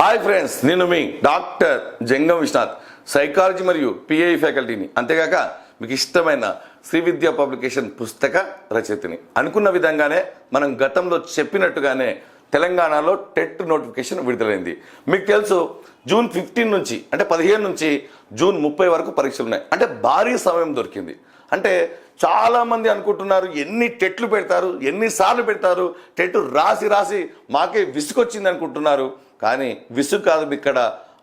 Hi friends, నేను మీ doctor జంగం Vishwanath, psychology మరియు pi ఫ్యాకల్టీని, అంతేగాక మీకు ఇష్టమైన శ్రీ విద్యా పబ్లికేషన్ పుస్తక రచయితని. అనుకున్న విధంగానే మనం గతంలో చెప్పినట్టుగానే తెలంగాణలో టెట్ నోటిఫికేషన్ విడుదలైంది. మీకు తెలుసు, జూన్ 15 నుంచి అంటే 15 నుంచి జూన్ 30 వరకు పరీక్షలు ఉన్నాయి. అంటే భారీ సమయం దొరికింది. అంటే చాలామంది అనుకుంటున్నారు ఎన్ని టెట్లు పెడతారు, ఎన్నిసార్లు పెడతారు, టెట్ రాసి రాసి మాకే విసుగొచ్చింది అనుకుంటున్నారు. కానీ విసుగు కాదు, ఇక్కడ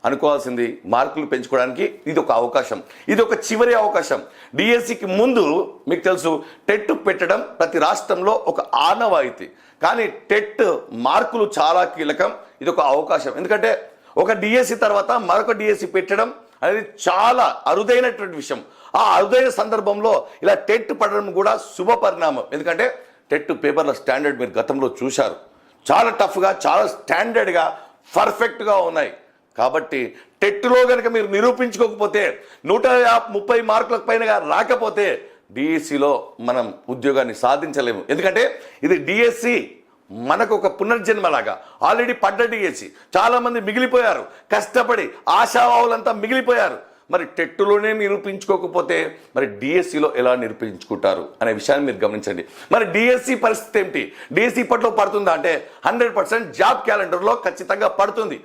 అనుకోవాల్సింది మార్కులు పెంచుకోవడానికి ఇది ఒక అవకాశం, ఇది ఒక చివరి అవకాశం. డిఎస్సికి ముందు మీకు తెలుసు టెట్ పెట్టడం ప్రతి రాష్ట్రంలో ఒక ఆనవాయితీ. కానీ టెట్ మార్కులు చాలా కీలకం. ఇది ఒక అవకాశం. ఎందుకంటే ఒక డిఎస్సి తర్వాత మరొక డిఎస్సి పెట్టడం అనేది చాలా అరుదైనటువంటి విషయం. ఆ అరుదైన సందర్భంలో ఇలా టెట్ పడడం కూడా శుభ పరిణామం. ఎందుకంటే టెట్ పేపర్ల స్టాండర్డ్ మీరు గతంలో చూశారు, చాలా టఫ్గా, చాలా స్టాండర్డ్గా, పర్ఫెక్ట్గా ఉన్నాయి. కాబట్టి టెట్లో కనుక మీరు నిరూపించుకోకపోతే, 130 మార్కులకు పైన రాకపోతే డిఎస్సిలో మనం ఉద్యోగాన్ని సాధించలేము. ఎందుకంటే ఇది డిఎస్సి మనకు ఒక పునర్జన్మలాగా. ఆల్రెడీ పడ్డ డిఎస్సి చాలామంది మిగిలిపోయారు, కష్టపడి ఆశావాహులంతా మిగిలిపోయారు. మరి టెట్టులోనే నిరూపించుకోకపోతే మరి డిఎస్సిలో ఎలా నిరూపించుకుంటారు అనే విషయాన్ని మీరు గమనించండి. మరి డిఎస్సి పరిస్థితి ఏమిటి? డిఎస్సి ఇప్పట్లో పడుతుందా అంటే 100% జాబ్ క్యాలెండర్లో ఖచ్చితంగా పడుతుంది.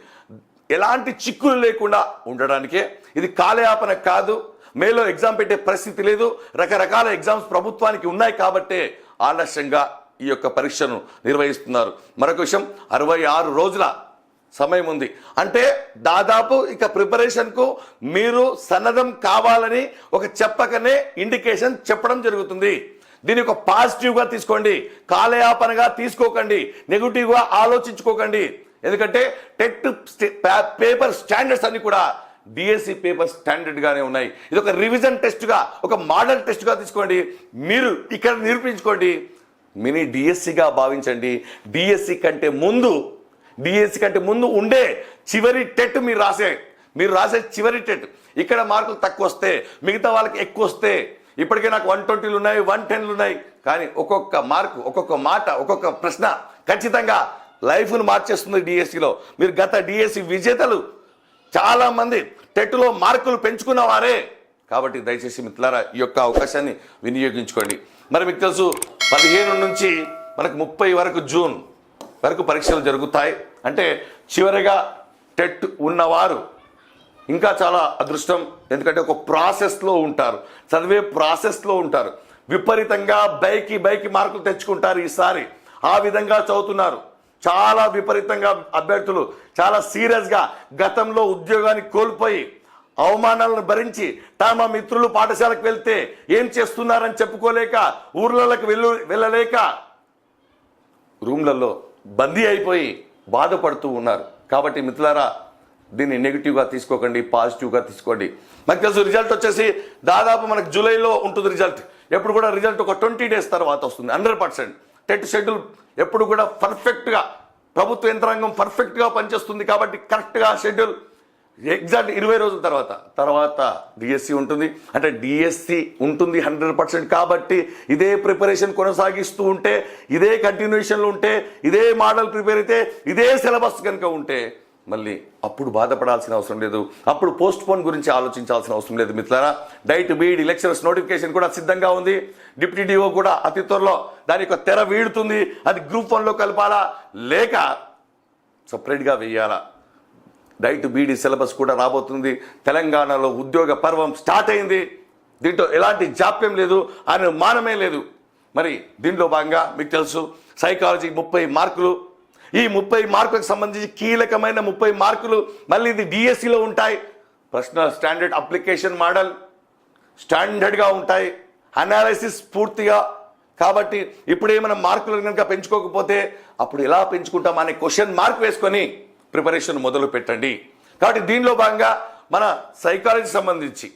ఎలాంటి చిక్కులు లేకుండా ఉండడానికే ఇది. కాలయాపన కాదు, మేలో ఎగ్జామ్ పెట్టే పరిస్థితి లేదు. రకరకాల ఎగ్జామ్స్ ప్రభుత్వానికి ఉన్నాయి కాబట్టే ఆలస్యంగా ఈ యొక్క పరీక్షను నిర్వహిస్తున్నారు. మరొక విషయం, 66 రోజుల సమయం ఉంది. అంటే దాదాపు ఇక ప్రిపరేషన్కు మీరు సన్నద్ధం కావాలని ఒక చెప్పకనే ఇండికేషన్ చెప్పడం జరుగుతుంది. దీన్ని ఒక పాజిటివ్గా తీసుకోండి, కాలయాపనగా తీసుకోకండి, నెగిటివ్గా ఆలోచించుకోకండి. ఎందుకంటే టెట్ పేపర్ స్టాండర్డ్స్ అన్ని కూడా డిఎస్సి పేపర్ స్టాండర్డ్గానే ఉన్నాయి. ఇది ఒక రివిజన్ టెస్ట్గా, ఒక మోడల్ టెస్ట్గా తీసుకోండి. మీరు ఇక్కడ నిరూపించుకోండి. మినీ డిఎస్సిగా భావించండి. డిఎస్సి కంటే ముందు ఉండే చివరి టెట్ మీరు రాసే చివరి టెట్. ఇక్కడ మార్కులు తక్కువ వస్తే మిగతా వాళ్ళకి ఎక్కువ వస్తే, ఇప్పటికే నాకు 120లు ఉన్నాయి, 110లు ఉన్నాయి. కానీ ఒక్కొక్క మార్కు, ఒక్కొక్క మాట, ఒక్కొక్క ప్రశ్న ఖచ్చితంగా లైఫ్ను మార్చేస్తుంది డిఎస్సిలో. మీరు గత డిఎస్సి విజేతలు చాలామంది టెట్లో మార్కులు పెంచుకున్న వారే. కాబట్టి దయచేసి మిత్రులారా ఈ యొక్క అవకాశాన్ని వినియోగించుకోండి. మరి మీకు తెలుసు 15 నుంచి మనకు 30 వరకు జూన్ వరకు పరీక్షలు జరుగుతాయి. అంటే చివరిగా టెట్ ఉన్నవారు ఇంకా చాలా అదృష్టం. ఎందుకంటే ఒక ప్రాసెస్లో ఉంటారు, చదివే ప్రాసెస్లో ఉంటారు. విపరీతంగా బైకి మార్కులు తెచ్చుకుంటారు ఈసారి. ఆ విధంగా చదువుతున్నారు. చాలా విపరీతంగా అభ్యర్థులు చాలా సీరియస్గా గతంలో ఉద్యోగాన్ని కోల్పోయి అవమానాలను భరించి తమ మిత్రులు పాఠశాలకు వెళ్తే ఏం చేస్తున్నారని చెప్పుకోలేక, ఊర్లలోకి వెళ్ళలేక రూమ్లలో బందీ అయిపోయి బాధపడుతూ ఉన్నారు. కాబట్టి మిత్రులారా దీన్ని నెగిటివ్గా తీసుకోకండి, పాజిటివ్గా తీసుకోండి. మనకు తెలుసు రిజల్ట్ వచ్చేసి దాదాపు మనకు జూలైలో ఉంటుంది రిజల్ట్. ఎప్పుడు కూడా రిజల్ట్ ఒక 20 days తర్వాత వస్తుంది. 100% టెట్ షెడ్యూల్ ఎప్పుడు కూడా పర్ఫెక్ట్గా, ప్రభుత్వ యంత్రాంగం పర్ఫెక్ట్గా పనిచేస్తుంది. కాబట్టి కరెక్ట్గా షెడ్యూల్ ఎగ్జాక్ట్ 20 రోజుల తర్వాత డిఎస్సి ఉంటుంది. అంటే డిఎస్సి ఉంటుంది 100%. కాబట్టి ఇదే ప్రిపరేషన్ కొనసాగిస్తూ ఉంటే, ఇదే కంటిన్యూషన్లో ఉంటే, ఇదే మోడల్ ప్రిపేర్ అయితే, ఇదే సిలబస్ కనుక ఉంటే మళ్ళీ అప్పుడు బాధపడాల్సిన అవసరం లేదు, అప్పుడు పోస్ట్ పోన్ గురించి ఆలోచించాల్సిన అవసరం లేదు. మిత్రులారా, డైట్ బీఈడి లెక్చరర్స్ నోటిఫికేషన్ కూడా సిద్ధంగా ఉంది. డిప్యూటీ డిఓ కూడా అతి త్వరలో దాని యొక్క తెర వీడుతుంది. అది గ్రూప్ 1లో కలపాలా లేక సపరేట్గా వేయాలా? డైట్ బీఈడి సిలబస్ కూడా రాబోతుంది. తెలంగాణలో ఉద్యోగ పర్వం స్టార్ట్ అయింది. దీంట్లో ఎలాంటి జాప్యం లేదు, అనుమానమే లేదు. మరి దీంట్లో భాగంగా మీకు తెలుసు సైకాలజీ 30 మార్కులు. ఈ 30 మార్కులకు సంబంధించి కీలకమైన 30 మార్కులు మళ్ళీ ఇది డిఎస్సిలో ఉంటాయి. ప్రశ్న స్టాండర్డ్, అప్లికేషన్ మోడల్ స్టాండర్డ్గా ఉంటాయి, అనాలిసిస్ పూర్తిగా. కాబట్టి ఇప్పుడే మనం మార్కులు కనుక పెంచుకోకపోతే అప్పుడు ఎలా పెంచుకుంటాం అనే క్వశ్చన్ మార్క్ వేసుకొని ప్రిపరేషన్ మొదలు పెట్టండి. కాబట్టి దీనిలో భాగంగా మన సైకాలజీ సంబంధించి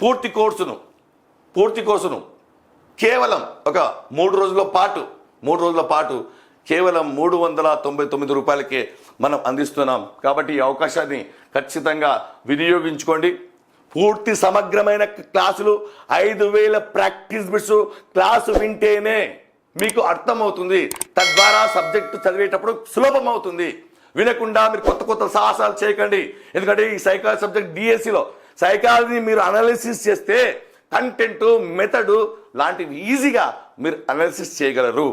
పూర్తి కోర్సును కేవలం ఒక 3 రోజుల పాటు కేవలం 399 రూపాయలకే మనం అందిస్తున్నాం. కాబట్టి ఈ అవకాశాన్ని ఖచ్చితంగా వినియోగించుకోండి. పూర్తి సమగ్రమైన క్లాసులు, 5000 ప్రాక్టీస్ బిట్స్ క్లాసు వింటేనే మీకు అర్థమవుతుంది. తద్వారా సబ్జెక్టు చదివేటప్పుడు సులభం అవుతుంది. వినకుండా మీరు కొత్త కొత్త సాహసాలు చేయకండి. ఎందుకంటే ఈ సైకాలజీ సబ్జెక్ట్ డిఎస్సిలో సైకాలజీని మీరు అనాలిసిస్ చేస్తే కంటెంట్ మెథడ్ లాంటివి ఈజీగా మీరు అనాలిసిస్ చేయగలరు.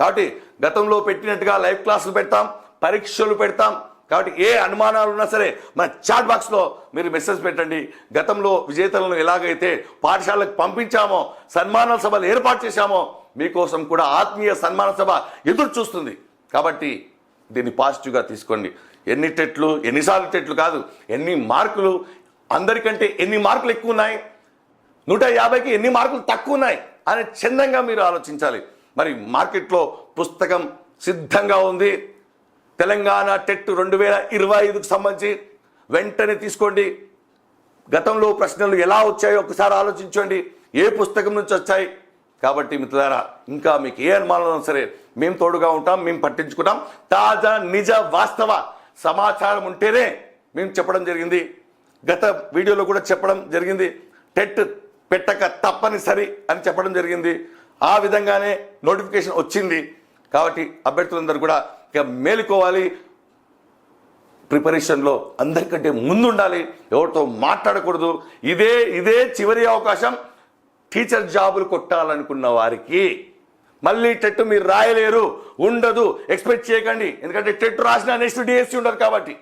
కాబట్టి గతంలో పెట్టినట్టుగా లైవ్ క్లాసులు పెడతాం, పరీక్షలు పెడతాం. కాబట్టి ఏ అనుమానాలు ఉన్నా సరే మన చాట్ బాక్స్లో మీరు మెసేజ్ పెట్టండి. గతంలో విజేతలను ఎలాగైతే పాఠశాలకు పంపించామో, సన్మాన సభలు ఏర్పాటు చేశామో, మీకోసం కూడా ఆత్మీయ సన్మాన సభ ఎదురు చూస్తుంది. కాబట్టి దీన్ని పాజిటివ్గా తీసుకోండి. ఎన్ని టెట్లు, ఎన్నిసార్లు టెట్లు కాదు, ఎన్ని మార్కులు, అందరికంటే ఎన్ని మార్కులు ఎక్కువ ఉన్నాయి, 150కి ఎన్ని మార్కులు తక్కువ ఉన్నాయి అని చందంగా మీరు ఆలోచించాలి. మరి మార్కెట్లో పుస్తకం సిద్ధంగా ఉంది. తెలంగాణ టెట్ 2025కు సంబంధించి వెంటనే తీసుకోండి. గతంలో ప్రశ్నలు ఎలా వచ్చాయో ఒకసారి ఆలోచించండి, ఏ పుస్తకం నుంచి వచ్చాయి. కాబట్టి మిత్రులారా, ఇంకా మీకు ఏ అనుమానం సరే మేము తోడుగా ఉంటాం, మేము పట్టించుకుంటాం. తాజా నిజ వాస్తవ సమాచారం ఉంటేనే మేము చెప్పడం జరిగింది. గత వీడియోలో కూడా చెప్పడం జరిగింది, టెట్ పెట్టక తప్పనిసరి అని చెప్పడం జరిగింది. ఆ విధంగానే నోటిఫికేషన్ వచ్చింది. కాబట్టి అభ్యర్థులందరూ కూడా ఇక మేలుకోవాలి. ప్రిపరేషన్లో అందరికంటే ముందు ఉండాలి, ఎవరితో మాట్లాడకూడదు. ఇదే చివరి అవకాశం టీచర్ జాబులు కొట్టాలనుకున్న వారికి. మళ్ళీ టెట్ మీరు రాయలేరు, ఉండదు, ఎక్స్పెక్ట్ చేయకండి. ఎందుకంటే టెట్ రాసినా నెక్స్ట్ డిఎస్సి ఉండదు. కాబట్టి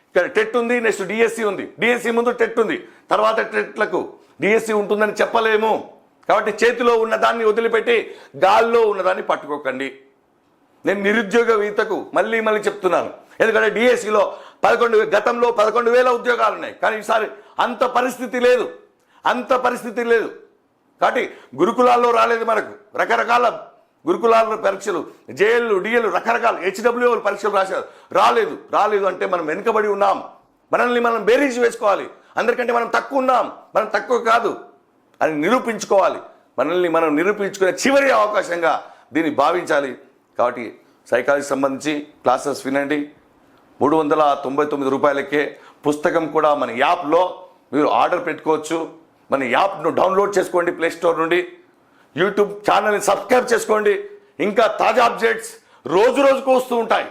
ఇక్కడ టెట్ ఉంది, నెక్స్ట్ డిఎస్సి ఉంది, డిఎస్సి ముందు టెట్ ఉంది, తర్వాత టెట్లకు డిఎస్సి ఉంటుందని చెప్పలేము. కాబట్టి చేతిలో ఉన్నదాన్ని వదిలిపెట్టి గాల్లో ఉన్నదాన్ని పట్టుకోకండి. నేను నిరుద్యోగ వీతకు మళ్ళీ చెప్తున్నాను. ఎందుకంటే డిఎస్సిలో గతంలో 11,000 ఉద్యోగాలు ఉన్నాయి. కానీ ఈసారి అంత పరిస్థితి లేదు. కాబట్టి గురుకులాల్లో రాలేదు, మనకు రకరకాల గురుకులాల పరీక్షలు, జేఎల్ డిఎల్ రకరకాల హెచ్డబ్ల్యూ పరీక్షలు రాశారు. రాలేదు అంటే మనం వెనుకబడి ఉన్నాం. మనల్ని మనం బేరీజ్ వేసుకోవాలి. అందరికంటే మనం తక్కువ ఉన్నాం, మనం తక్కువ కాదు అని నిరూపించుకోవాలి. మనల్ని మనం నిరూపించుకునే చివరి అవకాశంగా దీన్ని భావించాలి. కాబట్టి సైకాలజీ సంబంధించి క్లాసెస్ వినండి. 399 రూపాయలకే పుస్తకం కూడా మన యాప్లో మీరు ఆర్డర్ పెట్టుకోవచ్చు. మన యాప్ను డౌన్లోడ్ చేసుకోండి ప్లే స్టోర్ నుండి. యూట్యూబ్ ఛానల్ని సబ్స్క్రైబ్ చేసుకోండి. ఇంకా తాజా అప్డేట్స్ రోజు రోజుకు వస్తూ ఉంటాయి.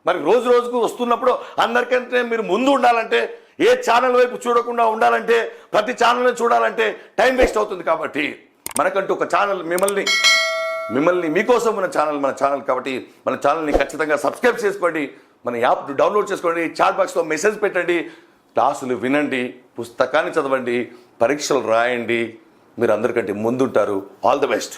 మరి రోజు రోజుకు వస్తున్నప్పుడు అందరికంటే మీరు ముందు ఉండాలంటే, ఏ ఛానల్ వైపు చూడకుండా ఉండాలంటే, ప్రతి ఛానల్ని చూడాలంటే టైం వేస్ట్ అవుతుంది. కాబట్టి మనకంటూ ఒక ఛానల్ మిమ్మల్ని మీకోసం మన ఛానల్ కాబట్టి మన ఛానల్ని ఖచ్చితంగా సబ్స్క్రైబ్ చేసుకోండి. మన యాప్ డౌన్లోడ్ చేసుకోండి. చాట్ బాక్స్లో మెసేజ్ పెట్టండి. క్లాసులు వినండి, పుస్తకాన్ని చదవండి, పరీక్షలు రాయండి. మీరు అందరికంటే ముందుంటారు. All the best.